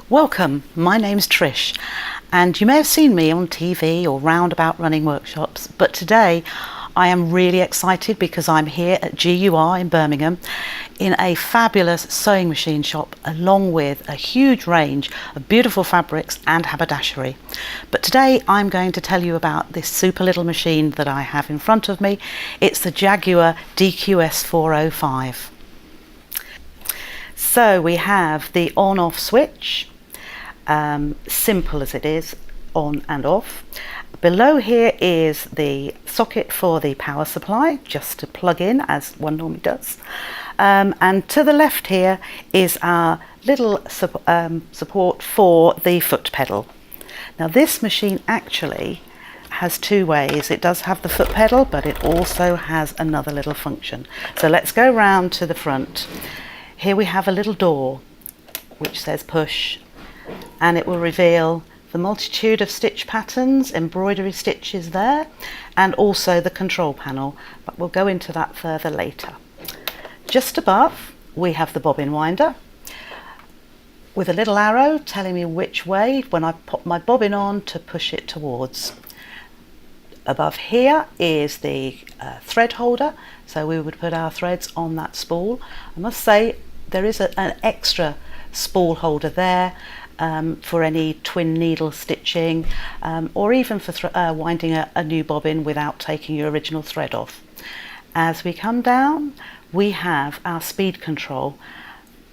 Welcome, my name's Trish, and you may have seen me on TV or roundabout running workshops, but today I am really excited because I'm here at GUR in Birmingham in a fabulous sewing machine shop along with a huge range of beautiful fabrics and haberdashery. But today I'm going to tell you about this super little machine that I have in front of me. It's the Jaguar DQS 405. So we have the on-off switch, simple as it is, on and off. Below here is the socket for the power supply, just to plug in as one normally does. And to the left here is our little support for the foot pedal. Now this machine actually has two ways. It does have the foot pedal, but it also has another little function. So let's go round to the front. Here we have a little door which says push, and it will reveal the multitude of stitch patterns, embroidery stitches there, and also the control panel, but we'll go into that further later. Just above we have the bobbin winder with a little arrow telling me which way when I pop my bobbin on to push it towards. Above here is the thread holder, so we would put our threads on that spool. I must say there is an extra spool holder there for any twin needle stitching, or even for winding a new bobbin without taking your original thread off. As we come down, we have our speed control,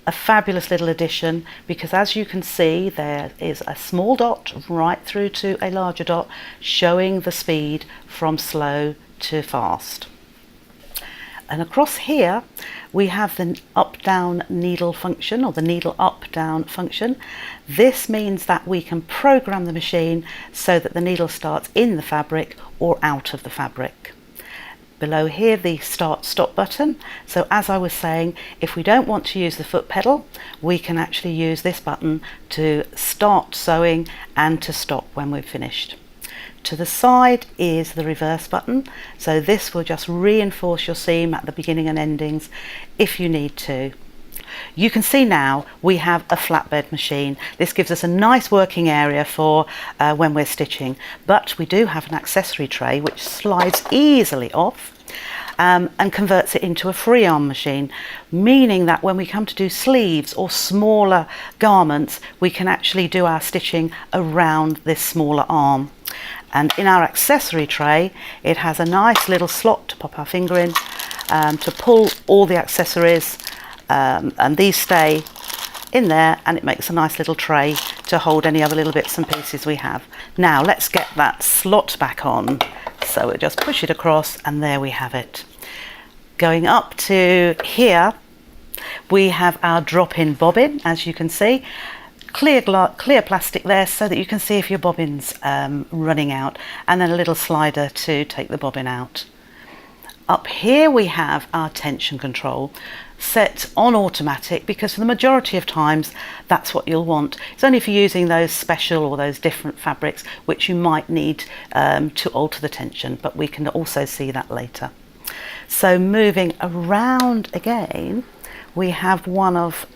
a fabulous little addition, because as you can see there is a small dot right through to a larger dot showing the speed from slow to fast. And across here we have the up-down needle function, or the needle up-down function. This means that we can program the machine so that the needle starts in the fabric or out of the fabric. Below here the start-stop button. So as I was saying, if we don't want to use the foot pedal, we can actually use this button to start sewing and to stop when we've finished. To the side is the reverse button, so this will just reinforce your seam at the beginning and endings if you need to. You can see now we have a flatbed machine. This gives us a nice working area for when we're stitching, but we do have an accessory tray which slides easily off and converts it into a free arm machine, meaning that when we come to do sleeves or smaller garments, we can actually do our stitching around this smaller arm. And in our accessory tray, it has a nice little slot to pop our finger in, to pull all the accessories, and these stay in there, and it makes a nice little tray to hold any other little bits and pieces we have. Now let's get that slot back on. So we'll just push it across, and there we have it. Going up to here, we have our drop-in bobbin, as you can see. Clear plastic there so that you can see if your bobbin's running out, and then a little slider to take the bobbin out. Up here we have our tension control set on automatic, because for the majority of times that's what you'll want. It's only for using those special or those different fabrics which you might need to alter the tension, but we can also see that later. So moving around again, we have one of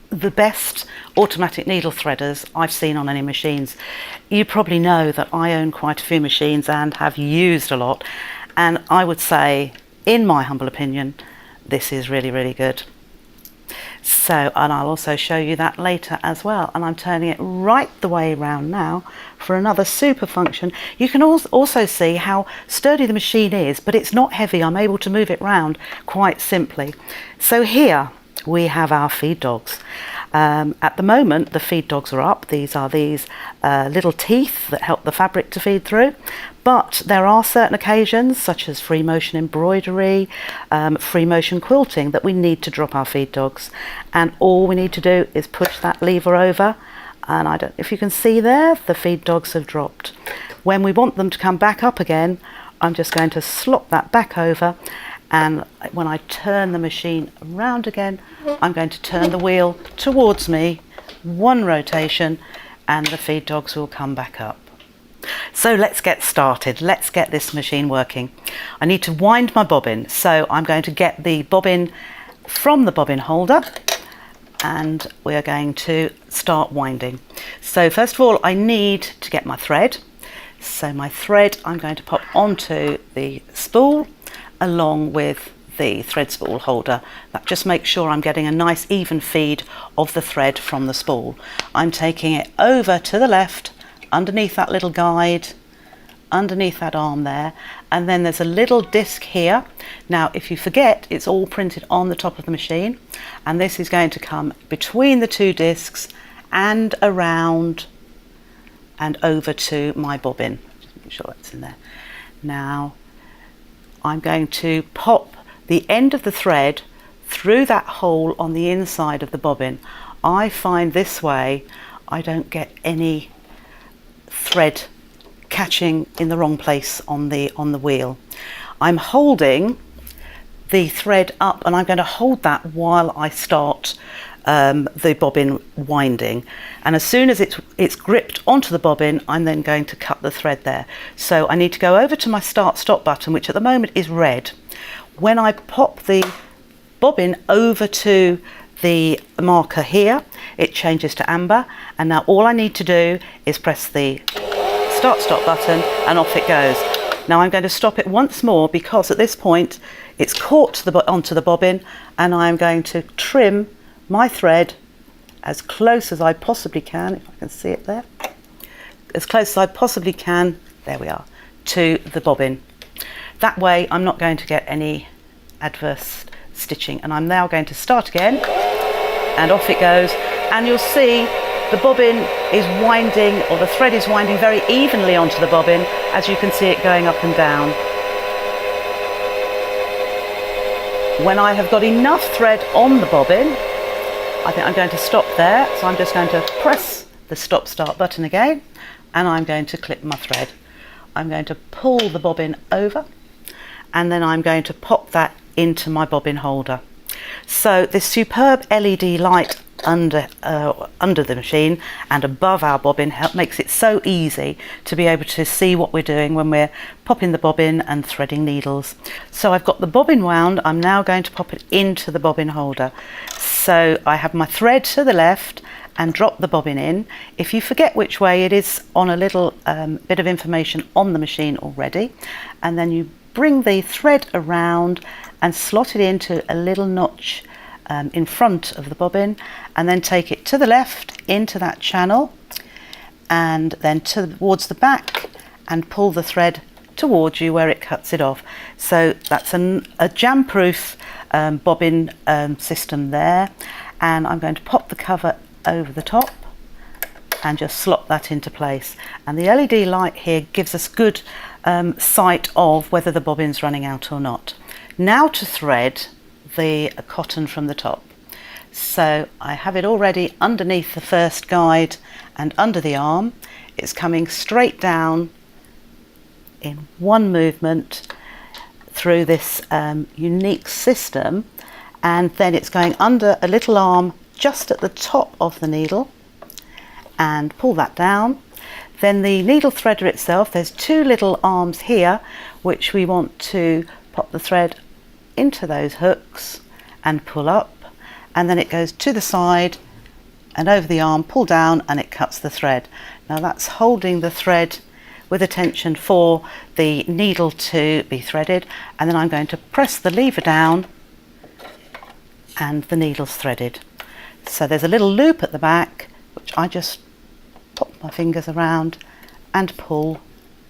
the best automatic needle threaders I've seen on any machines. You probably know that I own quite a few machines and have used a lot, and I would say, in my humble opinion, this is really, really good. So, and I'll also show you that later as well, and I'm turning it right the way around now for another super function. You can also see how sturdy the machine is, but it's not heavy. I'm able to move it around quite simply. So here we have our feed dogs. At the moment the feed dogs are up. These are these little teeth that help the fabric to feed through, but there are certain occasions such as free motion embroidery, free motion quilting, that we need to drop our feed dogs, and all we need to do is push that lever over, and I don't know if you can see there, the feed dogs have dropped. When we want them to come back up again, I'm just going to slop that back over, and when I turn the machine around again, I'm going to turn the wheel towards me, one rotation, and the feed dogs will come back up. So let's get started. Let's get this machine working. I need to wind my bobbin, so I'm going to get the bobbin from the bobbin holder, and we are going to start winding. So first of all, I need to get my thread. So my thread I'm going to pop onto the spool along with the thread spool holder. That just makes sure I'm getting a nice even feed of the thread from the spool. I'm taking it over to the left, underneath that little guide, underneath that arm there, and then there's a little disc here. Now if you forget, it's all printed on the top of the machine, and this is going to come between the two discs and around and over to my bobbin. Just make sure that's in there. Now I'm going to pop the end of the thread through that hole on the inside of the bobbin. I find this way I don't get any thread catching in the wrong place on the wheel. I'm holding the thread up, and I'm going to hold that while I start the bobbin winding, and as soon as it's gripped onto the bobbin, I'm then going to cut the thread there. So I need to go over to my start stop button, which at the moment is red. When I pop the bobbin over to the marker here, it changes to amber, and now all I need to do is press the start stop button and off it goes. Now I'm going to stop it once more because at this point it's caught onto the bobbin, and I'm going to trim my thread as close as I possibly can, if I can see it there, as close as I possibly can, there we are, to the bobbin. That way I'm not going to get any adverse stitching. And I'm now going to start again, and off it goes, and you'll see the bobbin is winding, or the thread is winding very evenly onto the bobbin, as you can see it going up and down. When I have got enough thread on the bobbin, I think I'm going to stop there, so I'm just going to press the stop start button again, and I'm going to clip my thread. I'm going to pull the bobbin over, and then I'm going to pop that into my bobbin holder. So this superb LED light under the machine and above our bobbin makes it so easy to be able to see what we're doing when we're popping the bobbin and threading needles. So I've got the bobbin wound. I'm now going to pop it into the bobbin holder. So I have my thread to the left and drop the bobbin in. If you forget which way, it is on a little bit of information on the machine already, and then you bring the thread around and slot it into a little notch in front of the bobbin, and then take it to the left into that channel, and then towards the back, and pull the thread towards you where it cuts it off. So that's a jam-proof bobbin system there, and I'm going to pop the cover over the top and just slot that into place. And the LED light here gives us good sight of whether the bobbin's running out or not. Now to thread the cotton from the top. So I have it already underneath the first guide and under the arm. It's coming straight down in one movement through this unique system, and then it's going under a little arm just at the top of the needle, and pull that down. Then the needle threader itself, there's two little arms here which we want to pop the thread into those hooks and pull up, and then it goes to the side and over the arm, pull down, and it cuts the thread. Now that's holding the thread with attention for the needle to be threaded, and then I'm going to press the lever down and the needle's threaded. So there's a little loop at the back which I just pop my fingers around and pull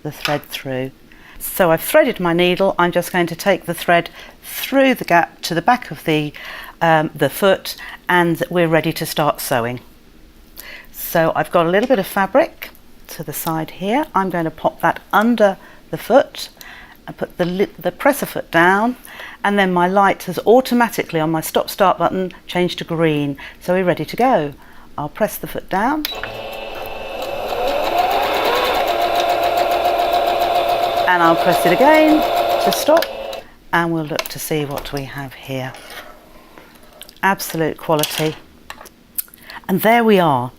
the thread through. So I've threaded my needle. I'm just going to take the thread through the gap to the back of the foot, and we're ready to start sewing. So I've got a little bit of fabric to the side here. I'm going to pop that under the foot and put the presser foot down, and then my light has automatically on my stop start button changed to green, so we're ready to go. I'll press the foot down, and I'll press it again to stop, and we'll look to see what we have here. Absolute quality. And there we are.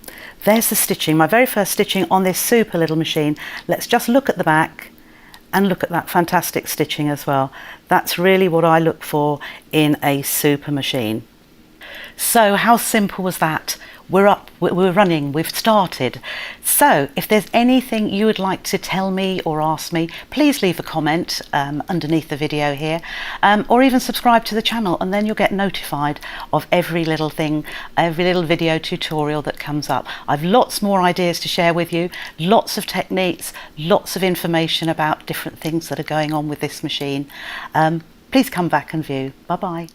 There's the stitching, my very first stitching on this super little machine. Let's just look at the back and look at that fantastic stitching as well. That's really what I look for in a super machine. So how simple was that? We're up, we're running, we've started. So if there's anything you would like to tell me or ask me, please leave a comment underneath the video here, or even subscribe to the channel, and then you'll get notified of every little thing, every little video tutorial that comes up. I've lots more ideas to share with you, lots of techniques, lots of information about different things that are going on with this machine. Please come back and view. Bye bye.